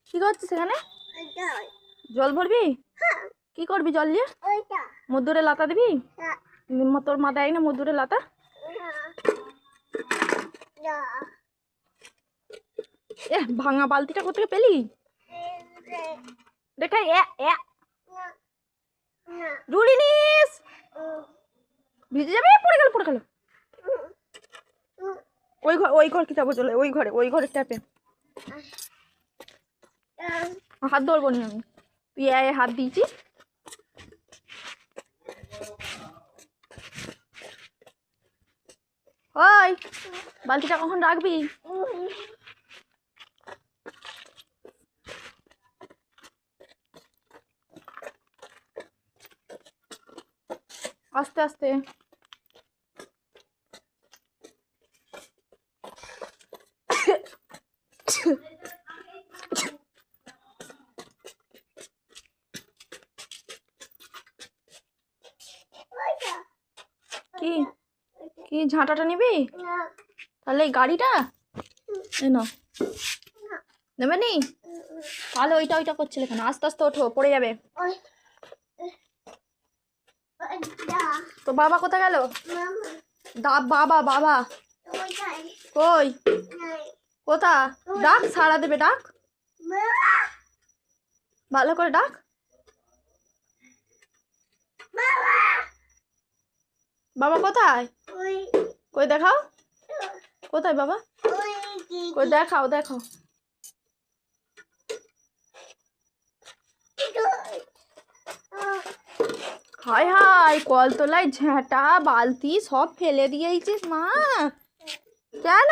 কি করছিস সেখানে? জল ভরবি? কি করবি জল দিয়ে? মধুরে লাতা দিবি? তোর মা দেয় না মধুরে লাতা? এ ভাঙা বালতিটা কোথেকে পেলি? দেখাই জুড়ি নিস, ভিজে যাবে। পড়ে গেল পড়ে গেল। ওই ঘর কি যাবো? চলে ওই ঘরে ট্যাপে হাত ধরবো নি আমি। তুই হাত দিয়েছি। ওই বালতিটা কখন রাখবি? আস্তে আস্তে। কি কি ঝাঁটাটা নিবি? তাহলে এই গাড়িটা না নেবে নি? তাহলে ওইটা করছিলে কেন? আস্তে আস্তে ওঠো, পড়ে যাবে। তো বাবা কোথায় গেল? বাবা বাবা কই? কোথা? ডাক, সাড়া দেবে, ডাক ভালো করে ডাক। বাবা কোথায়? কই দেখাও, কোথায় বাবা? কই দেখাও দেখাও। হায় হায়, কলতলায় ঝাঁটা বালতি সব ফেলে দিয়েছিস মা, কেন?